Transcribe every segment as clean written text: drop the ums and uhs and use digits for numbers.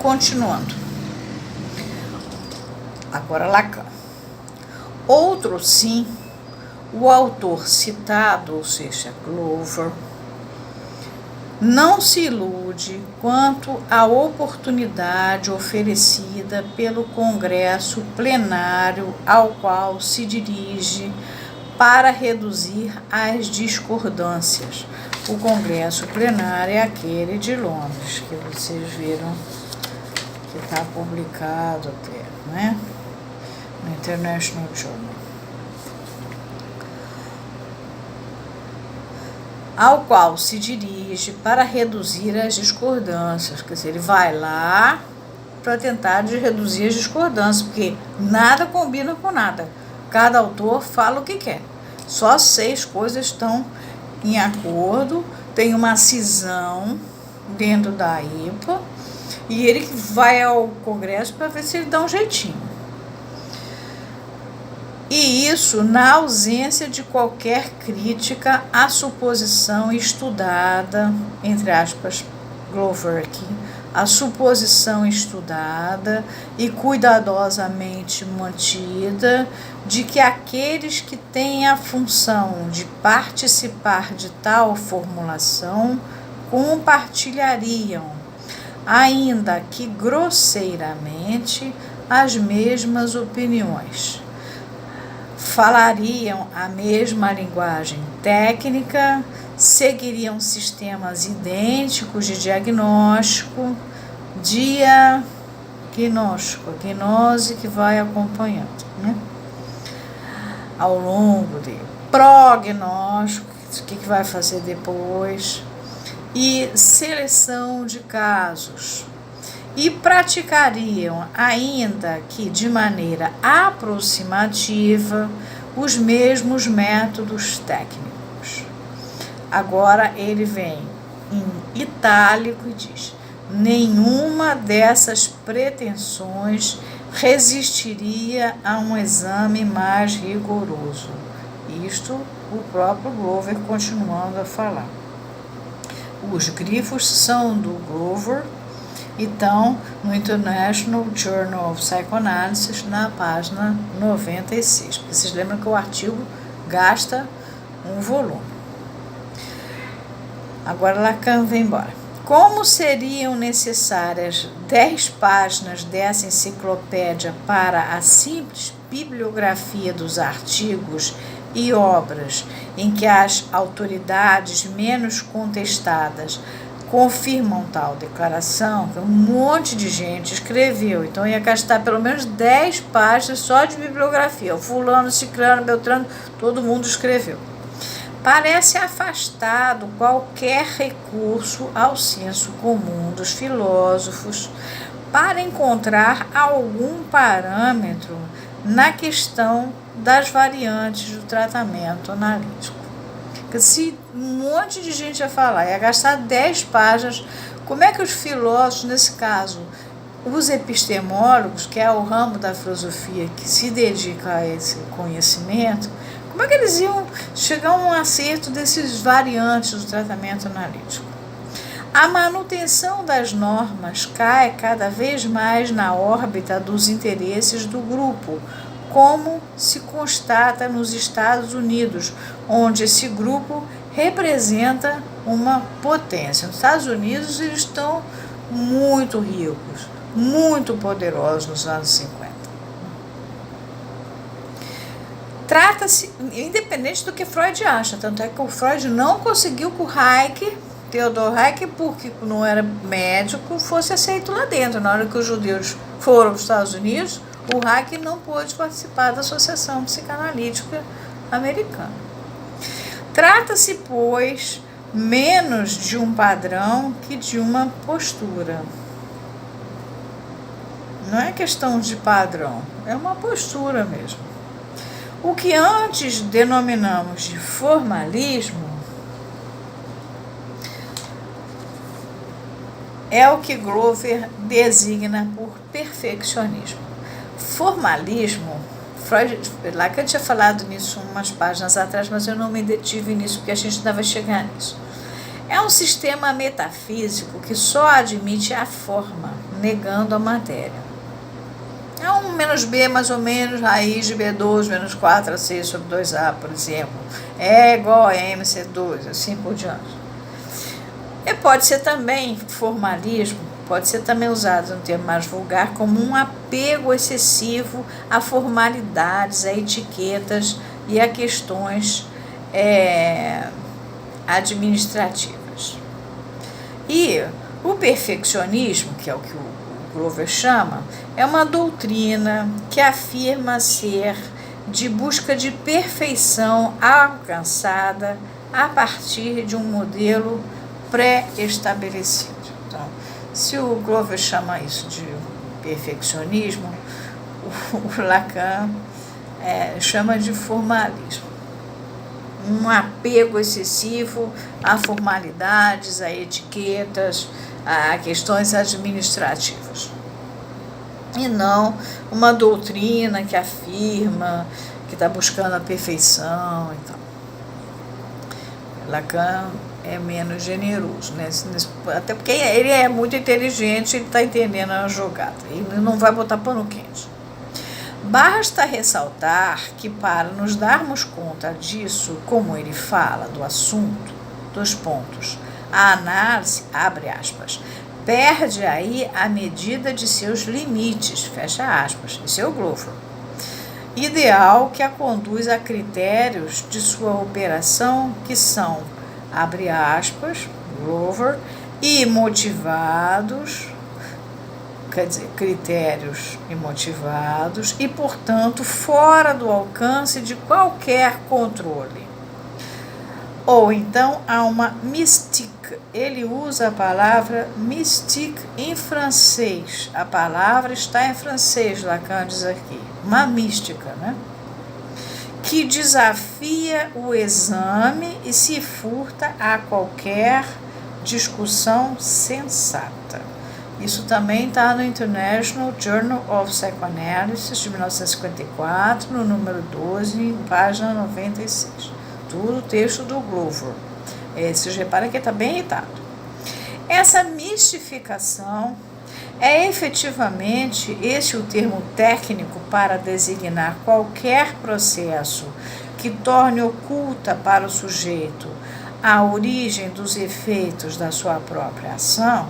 Continuando. Agora Lacan. Outro sim, o autor citado, ou seja, Glover, não se ilude quanto à oportunidade oferecida pelo Congresso Plenário ao qual se dirige para reduzir as discordâncias. O Congresso Plenário é aquele de Londres, que vocês viram que está publicado até, né? No International Journal. Ao qual se dirige para reduzir as discordâncias. Quer dizer, ele vai lá para tentar reduzir as discordâncias, porque nada combina com nada. Cada autor fala o que quer. Só 6 coisas estão em acordo, tem uma cisão dentro da IPA, e ele vai ao Congresso para ver se ele dá um jeitinho. E isso na ausência de qualquer crítica à suposição estudada, entre aspas, Glover aqui, a suposição estudada e cuidadosamente mantida de que aqueles que têm a função de participar de tal formulação compartilhariam, ainda que grosseiramente, as mesmas opiniões. Falariam a mesma linguagem técnica, seguiriam sistemas idênticos de diagnóstico, a gnose que vai acompanhando, né? Ao longo de prognóstico, o que vai fazer depois, e seleção de casos. E praticariam, ainda que de maneira aproximativa, os mesmos métodos técnicos. Agora ele vem em itálico e diz: nenhuma dessas pretensões resistiria a um exame mais rigoroso. Isto o próprio Glover continuando a falar. Os grifos são do Glover, então, no International Journal of Psychoanalysis, na página 96. Porque vocês lembram que o artigo gasta um volume. Agora Lacan vem embora. Como seriam necessárias 10 páginas dessa enciclopédia para a simples bibliografia dos artigos e obras em que as autoridades menos contestadas confirmam tal declaração, que um monte de gente escreveu, então ia gastar pelo menos 10 páginas só de bibliografia, o fulano, ciclano, beltrano, todo mundo escreveu. Parece afastado qualquer recurso ao senso comum dos filósofos para encontrar algum parâmetro na questão das variantes do tratamento analítico. Se um monte de gente ia falar, ia gastar 10 páginas, como é que os filósofos, nesse caso, os epistemólogos, que é o ramo da filosofia que se dedica a esse conhecimento, como é que eles iam chegar a um acerto desses variantes do tratamento analítico? A manutenção das normas cai cada vez mais na órbita dos interesses do grupo, como se constata nos Estados Unidos, onde esse grupo representa uma potência. Nos Estados Unidos eles estão muito ricos, muito poderosos nos anos 50. Trata-se, independente do que Freud acha, tanto é que o Freud não conseguiu que o Hayek, Theodor Hayek, porque não era médico, fosse aceito lá dentro. Na hora que os judeus foram aos Estados Unidos, o Hayek não pôde participar da Associação Psicanalítica Americana. Trata-se, pois, menos de um padrão que de uma postura. Não é questão de padrão, é uma postura mesmo. O que antes denominamos de formalismo é o que Glover designa por perfeccionismo. Formalismo, Lacan tinha falado nisso umas páginas atrás, mas eu não me detive nisso, porque a gente ainda vai chegar nisso. É um sistema metafísico que só admite a forma, negando a matéria. É um menos B mais ou menos, raiz de B12 menos 4AC sobre 2A, por exemplo. É igual a MC2, assim por diante. E pode ser também, formalismo, pode ser também usado no termo mais vulgar como um apego excessivo a formalidades, a etiquetas e a questões administrativas. E o perfeccionismo, que é o que o Glover chama, é uma doutrina que afirma ser de busca de perfeição alcançada a partir de um modelo pré-estabelecido. Então, se o Glover chama isso de perfeccionismo, o Lacan chama de formalismo. Um apego excessivo a formalidades, a etiquetas, a questões administrativas. E não uma doutrina que afirma que está buscando a perfeição e tal. Lacan é menos generoso, né? Até porque ele é muito inteligente, ele está entendendo a jogada, ele não vai botar pano quente. Basta ressaltar que, para nos darmos conta disso, como ele fala do assunto, dos pontos, a análise, abre aspas, perde aí a medida de seus limites, fecha aspas, esse é o Glover. Ideal que a conduz a critérios de sua operação que são, abre aspas, Glover, e motivados, quer dizer, critérios imotivados e, portanto, fora do alcance de qualquer controle. Ou então há uma mystique. Ele usa a palavra mystique em francês. A palavra está em francês, Lacan diz aqui. Uma mística, né? Que desafia o exame e se furta a qualquer discussão sensata. Isso também está no International Journal of Psychoanalysis, de 1954, no número 12, página 96. Tudo texto do Glover. Vocês reparam que ele está bem irritado. Essa mistificação é efetivamente esse o termo técnico para designar qualquer processo que torne oculta para o sujeito a origem dos efeitos da sua própria ação.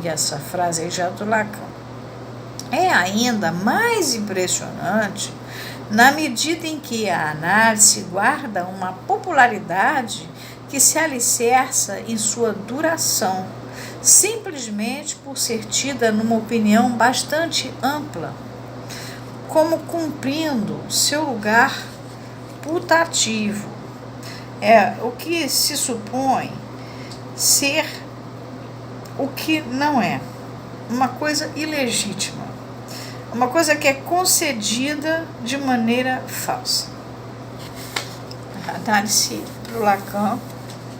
Essa frase aí já é do Lacan. É ainda mais impressionante na medida em que a análise guarda uma popularidade que se alicerça em sua duração, simplesmente por ser tida numa opinião bastante ampla, como cumprindo seu lugar putativo. O que se supõe ser o que não é, uma coisa ilegítima, uma coisa que é concedida de maneira falsa. A análise para o Lacan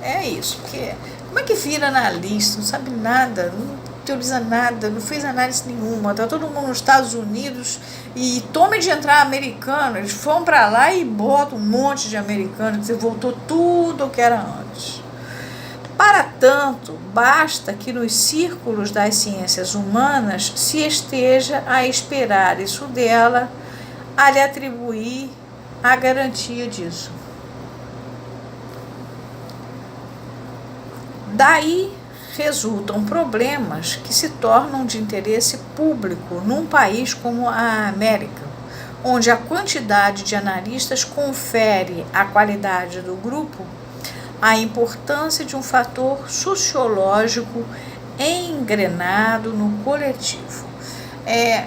é isso, porque como é que vira analista, não sabe nada, não teoriza nada, não fez análise nenhuma, está todo mundo nos Estados Unidos e tome de entrar americano, eles foram para lá e botam um monte de americano, que voltou tudo o que era antes. Para tanto, basta que nos círculos das ciências humanas se esteja a esperar isso dela, a lhe atribuir a garantia disso. Daí resultam problemas que se tornam de interesse público num país como a América, onde a quantidade de analistas confere à qualidade do grupo a importância de um fator sociológico engrenado no coletivo.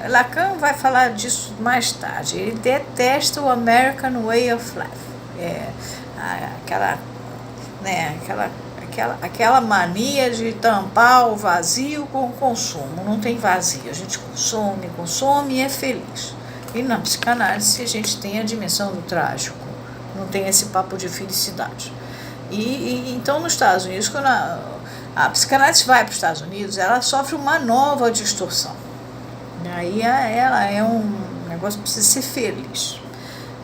Lacan vai falar disso mais tarde. Ele detesta o American Way of Life, aquela mania de tampar o vazio com o consumo. Não tem vazio, a gente consome e é feliz. E na psicanálise a gente tem a dimensão do trágico, não tem esse papo de felicidade. Então, nos Estados Unidos, quando a psicanálise vai para os Estados Unidos, ela sofre uma nova distorção. E aí ela é um negócio que precisa ser feliz.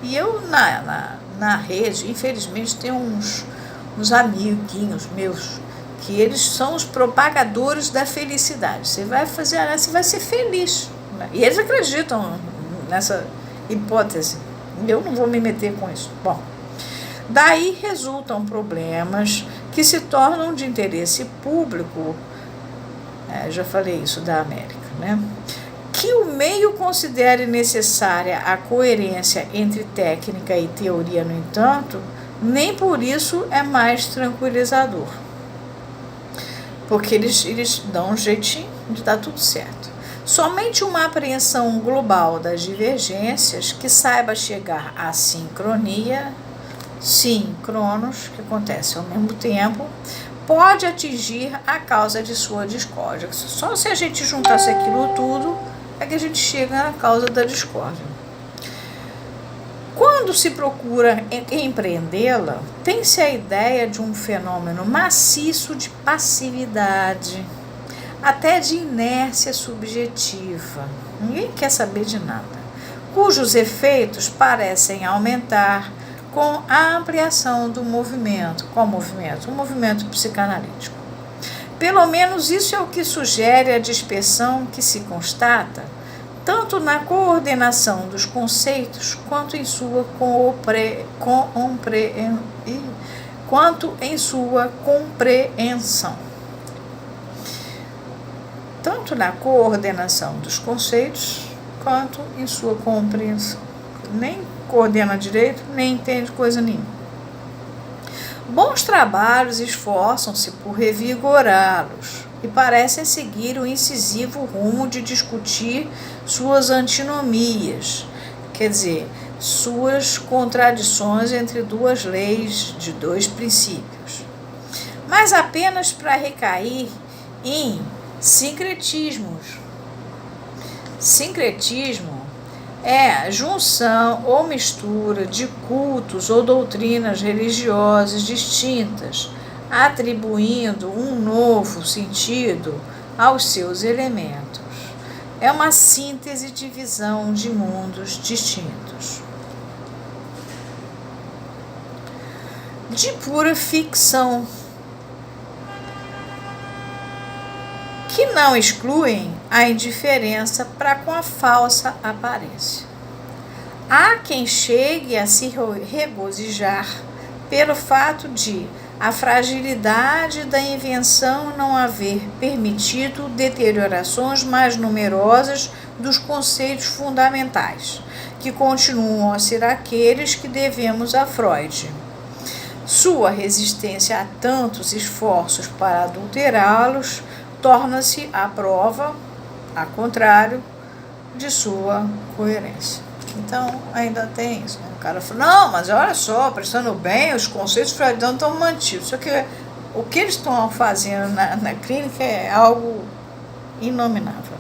E eu, na rede, infelizmente, tenho uns amiguinhos meus que eles são os propagadores da felicidade. Você vai fazer análise, você vai ser feliz. E eles acreditam nessa hipótese. Eu não vou me meter com isso. Bom, daí resultam problemas que se tornam de interesse público, já falei isso da América, né? Que o meio considere necessária a coerência entre técnica e teoria, no entanto, nem por isso é mais tranquilizador. Porque eles dão um jeitinho de dar tudo certo. Somente uma apreensão global das divergências que saiba chegar à sincronia, síncronos, que acontece ao mesmo tempo, pode atingir a causa de sua discórdia. Só se a gente juntasse aquilo tudo é que a gente chega na causa da discórdia. Quando se procura empreendê-la, tem-se a ideia de um fenômeno maciço de passividade, até de inércia subjetiva. Ninguém quer saber de nada, cujos efeitos parecem aumentar com a ampliação do movimento. Qual movimento? O movimento psicanalítico. Pelo menos isso é o que sugere a dispersão que se constata, tanto na coordenação dos conceitos, quanto em sua compreensão. Tanto na coordenação dos conceitos, quanto em sua compreensão. Nem coordena direito, nem entende coisa nenhuma. Bons trabalhos esforçam-se por revigorá-los e parecem seguir o incisivo rumo de discutir suas antinomias, quer dizer, suas contradições entre duas leis de dois princípios, mas apenas para recair em sincretismos. Sincretismo é a junção ou mistura de cultos ou doutrinas religiosas distintas, atribuindo um novo sentido aos seus elementos. É uma síntese de visão de mundos distintos. De pura ficção, que não excluem a indiferença para com a falsa aparência. Há quem chegue a se regozijar pelo fato de a fragilidade da invenção não haver permitido deteriorações mais numerosas dos conceitos fundamentais, que continuam a ser aqueles que devemos a Freud. Sua resistência a tantos esforços para adulterá-los torna-se a prova, a contrário, de sua coerência. Então, ainda tem isso. Né? O cara fala, não, mas olha só, prestando bem, os conceitos freudianos estão mantidos. Só que o que eles estão fazendo na clínica é algo inominável.